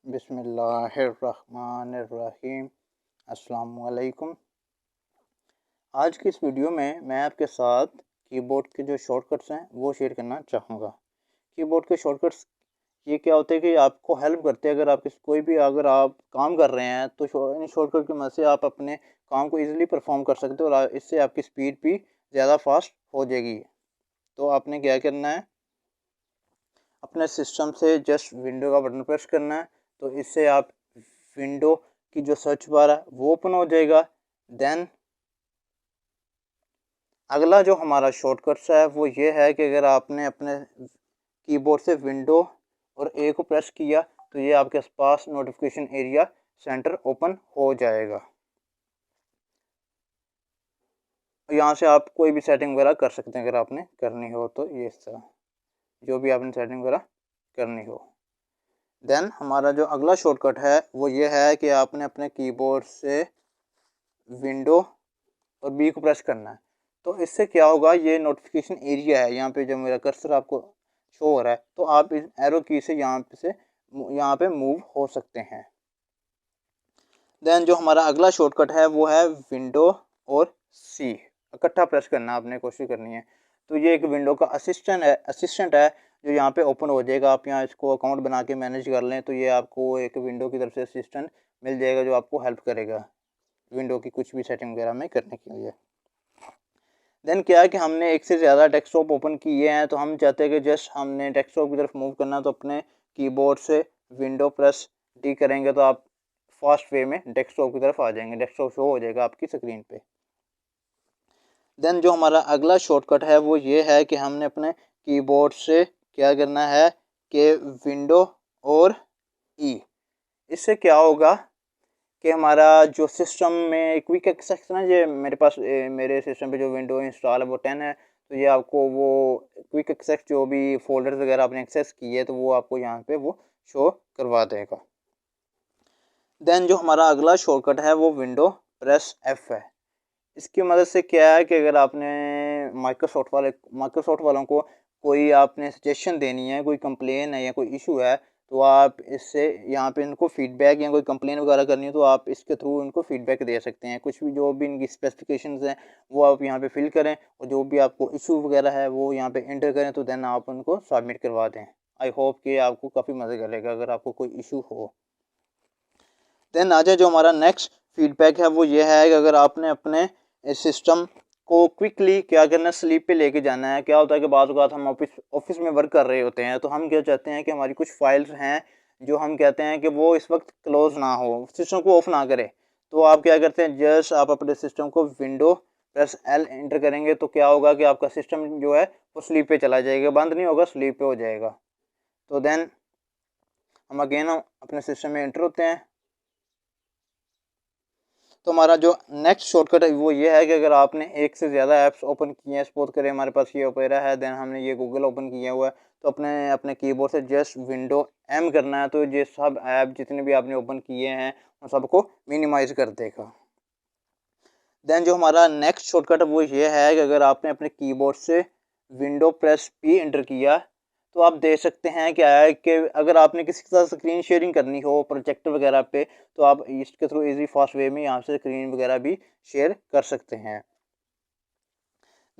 बिस्मिल्लाहिर्रहमानिर्रहीम। अस्सलामुअलैकुम। आज की इस वीडियो में मैं आपके साथ कीबोर्ड के जो शॉर्टकट्स हैं वो शेयर करना चाहूँगा। कीबोर्ड के शॉर्टकट्स ये क्या होते हैं कि आपको हेल्प करते हैं। अगर आप काम कर रहे हैं तो इन शॉर्टकट की मदद से आप अपने काम को ईज़िली परफॉर्म कर सकते हो और इससे आपकी स्पीड भी ज़्यादा फास्ट हो जाएगी। तो आपने क्या करना है, अपने सिस्टम से जस्ट विंडो का बटन प्रेस करना है, तो इससे आप विंडो की जो सर्च बार है वो ओपन हो जाएगा। देन अगला जो हमारा शॉर्टकट्स है वो ये है कि अगर आपने अपने कीबोर्ड से विंडो और ए को प्रेस किया तो ये आपके पास नोटिफिकेशन एरिया सेंटर ओपन हो जाएगा। यहाँ से आप कोई भी सेटिंग वगैरह कर सकते हैं अगर आपने करनी हो तो, ये इस तरह जो भी आपने सेटिंग वगैरह करनी हो। देन हमारा जो अगला शॉर्टकट है वो ये है कि आपने अपने कीबोर्ड से विंडो और बी को प्रेस करना है। तो इससे क्या होगा, ये नोटिफिकेशन एरिया है, यहाँ पे जो मेरा कर्सर आपको शो हो रहा है, तो आप इस एरो की से यहाँ पे मूव हो सकते हैं। देन जो हमारा अगला शॉर्टकट है वो है विंडो और सी इकट्ठा प्रेस करना, आपने कोशिश करनी है। तो ये एक विंडो का असिस्टेंट है जो यहाँ पे ओपन हो जाएगा। आप यहाँ इसको अकाउंट बना के मैनेज कर लें तो ये आपको एक विंडो की तरफ से असिस्टेंट मिल जाएगा जो आपको हेल्प करेगा विंडो की कुछ भी सेटिंग वगैरह में करने के लिए। देन क्या है कि हमने एक से ज़्यादा डेस्कटॉप ओपन किए हैं, तो हम चाहते हैं कि जस्ट हमने डेस्कटॉप की तरफ मूव करना, तो अपने कीबोर्ड से विंडो प्रेस डी करेंगे तो आप फास्ट वे में डेस्कटॉप की तरफ आ जाएंगे, डेस्कटॉप शो हो जाएगा आपकी स्क्रीन पे। देन जो हमारा अगला शॉर्टकट है वो ये है कि हमने अपने कीबोर्ड से क्या करना है कि विंडो और ई, इससे क्या होगा कि हमारा जो सिस्टम में क्विक एक्सेस है ना, ये मेरे पास मेरे सिस्टम पे जो विंडो इंस्टॉल है वो 10 है, तो ये आपको वो क्विक एक्सेस जो भी फोल्डर्स वगैरह आपने एक्सेस किए तो वो आपको यहाँ पे वो शो करवा देगा। देन जो हमारा अगला शॉर्टकट है वो विंडो प्रेस एफ है। इसकी मदद से क्या है कि अगर आपने माइक्रोसॉफ्ट वालों को कोई आपने सजेशन देनी है, कोई कंप्लेन है या कोई इशू है, तो आप इससे यहाँ पे इनको फीडबैक या कोई कंप्लेन वगैरह करनी है तो आप इसके थ्रू इनको फीडबैक दे सकते हैं। कुछ भी जो भी इनकी स्पेसिफिकेशंस हैं वो आप यहाँ पे फिल करें और जो भी आपको इशू वगैरह है वो यहाँ पे एंटर करें, तो देन आप उनको सबमिट करवा दें। आई होप कि आपको काफ़ी मदद करेगा अगर आपको कोई इशू हो। देन आ जाए जो हमारा नेक्स्ट फीडबैक है वो ये है कि अगर आपने अपने सिस्टम को क्विकली क्या करना है, स्लीप पे लेके जाना है। क्या होता है कि बाज़ औक़ात हम ऑफिस में वर्क कर रहे होते हैं, तो हम क्या चाहते हैं कि हमारी कुछ फाइल्स हैं जो हम कहते हैं कि वो इस वक्त क्लोज ना हो, सिस्टम को ऑफ ना करे। तो आप क्या करते हैं, जस्ट आप अपने सिस्टम को विंडो प्लस एल एंटर करेंगे तो क्या होगा कि आपका सिस्टम जो है वो स्लीप पे चला जाएगा, बंद नहीं होगा, स्लीप पे हो जाएगा। तो देन हम अगेन अपने सिस्टम में एंटर होते हैं। तो हमारा जो नेक्स्ट शॉर्टकट है वो ये है कि अगर आपने एक से ज़्यादा ऐप्स ओपन किए हैं, सपोज करें हमारे पास ये ओपेरा है, देन हमने ये गूगल ओपन किया हुआ है, तो अपने अपने कीबोर्ड से जस्ट विंडो एम करना है, तो ये सब ऐप जितने भी आपने ओपन किए हैं उन सबको मिनिमाइज़ कर देगा। देन जो हमारा नेक्स्ट शॉर्टकट है वो ये है कि अगर आपने अपने कीबोर्ड से विंडो प्रेस पी एंटर किया तो आप देख सकते हैं क्या है कि अगर आपने किसी के साथ स्क्रीन शेयरिंग करनी हो प्रोजेक्टर वगैरह पे, तो आप इसके थ्रू इजी फास्ट वे में यहाँ से स्क्रीन वगैरह भी शेयर कर सकते हैं।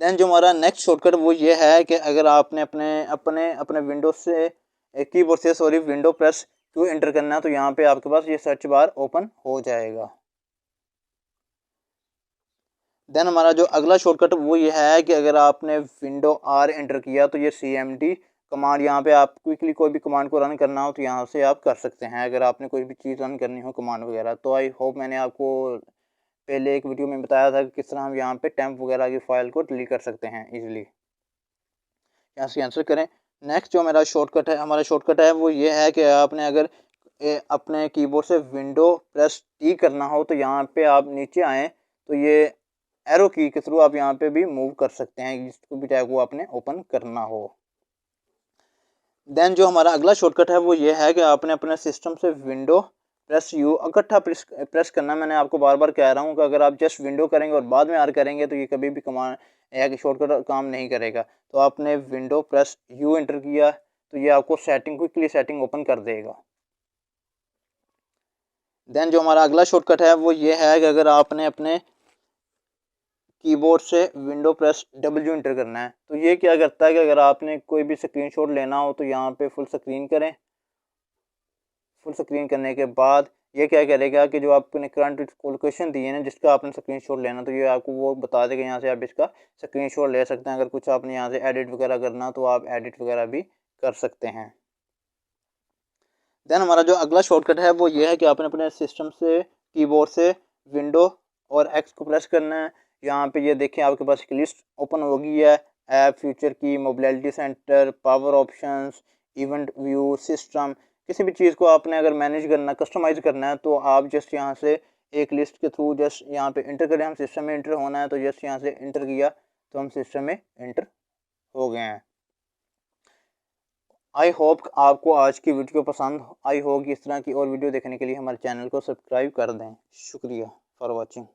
देन जो हमारा नेक्स्ट शॉर्टकट वो ये है कि अगर आपने अपने अपने अपने विंडो से कीबोर्ड से विंडो प्रेस क्यू एंटर करना है, तो यहाँ पे आपके पास ये सर्च बार ओपन हो जाएगा। देन हमारा जो अगला शॉर्टकट वो ये है कि अगर आपने विंडो आर एंटर किया तो ये CMD कमांड, यहाँ पे आप क्विकली कोई भी कमांड को रन करना हो तो यहाँ से आप कर सकते हैं अगर आपने कोई भी चीज़ रन करनी हो कमांड वगैरह। तो आई होप मैंने आपको पहले एक वीडियो में बताया था कि किस तरह हम यहाँ पे टेम्प वगैरह की फ़ाइल को डिलीट कर सकते हैं ईजिली। यहाँ से आंसर करें। नेक्स्ट जो मेरा शॉर्टकट है हमारा शॉर्टकट है वो ये है कि आपने अगर अपने कीबोर्ड से विंडो प्रेस टी करना हो तो यहाँ पे आप नीचे आएँ तो ये एरो की के थ्रू आप यहाँ पे भी मूव कर सकते हैं जिसको भी टैग को आपने ओपन करना हो। देन जो हमारा अगला शॉर्टकट है वो ये है कि आपने अपने सिस्टम से विंडो प्रेस यू इकट्ठा प्रेस करना। मैंने आपको बार बार कह रहा हूँ कि अगर आप जस्ट विंडो करेंगे और बाद में आर करेंगे तो ये कभी भी कमांड या कि शॉर्टकट काम नहीं करेगा। तो आपने विंडो प्रेस यू एंटर किया तो ये आपको सेटिंग क्विकली सेटिंग ओपन कर देगा। देन जो हमारा अगला शॉर्टकट है वो ये है कि अगर आपने अपने कीबोर्ड से विंडो प्रेस W इंटर करना है तो ये क्या करता है कि अगर आपने कोई भी स्क्रीनशॉट लेना हो तो यहाँ पे फुल स्क्रीन करें। फुल स्क्रीन करने के बाद ये क्या करेगा कि जो आपने करंट लोकेशन दी है ना जिसका आपने स्क्रीनशॉट लेना, तो ये आपको वो बता देगा यहाँ से आप इसका स्क्रीनशॉट ले सकते हैं। अगर कुछ आपने यहाँ से एडिट वगैरह करना तो आप एडिट वगैरह भी कर सकते हैं। देन हमारा जो अगला शॉर्टकट है वो ये है कि आपने अपने सिस्टम से कीबोर्ड से विंडो और एक्स को प्रेस करना है। यहाँ पे ये देखें आपके पास एक लिस्ट ओपन हो गई है। ऐप, फ्यूचर की, mobility centre, power options, event view, system. किसी भी चीज़ को आपने अगर मैनेज करना, कस्टमाइज़ करना है तो आप जस्ट यहाँ से एक लिस्ट के थ्रू जस्ट यहाँ पे इंटर करें। हम सिस्टम में इंटर होना है तो जस्ट यहाँ से इंटर किया तो हम सिस्टम में इंटर हो गए हैं। आई होप आपको आज की वीडियो पसंद आई होगी। इस तरह की और वीडियो देखने के लिए हमारे चैनल को सब्सक्राइब कर दें। शुक्रिया फॉर वॉचिंग।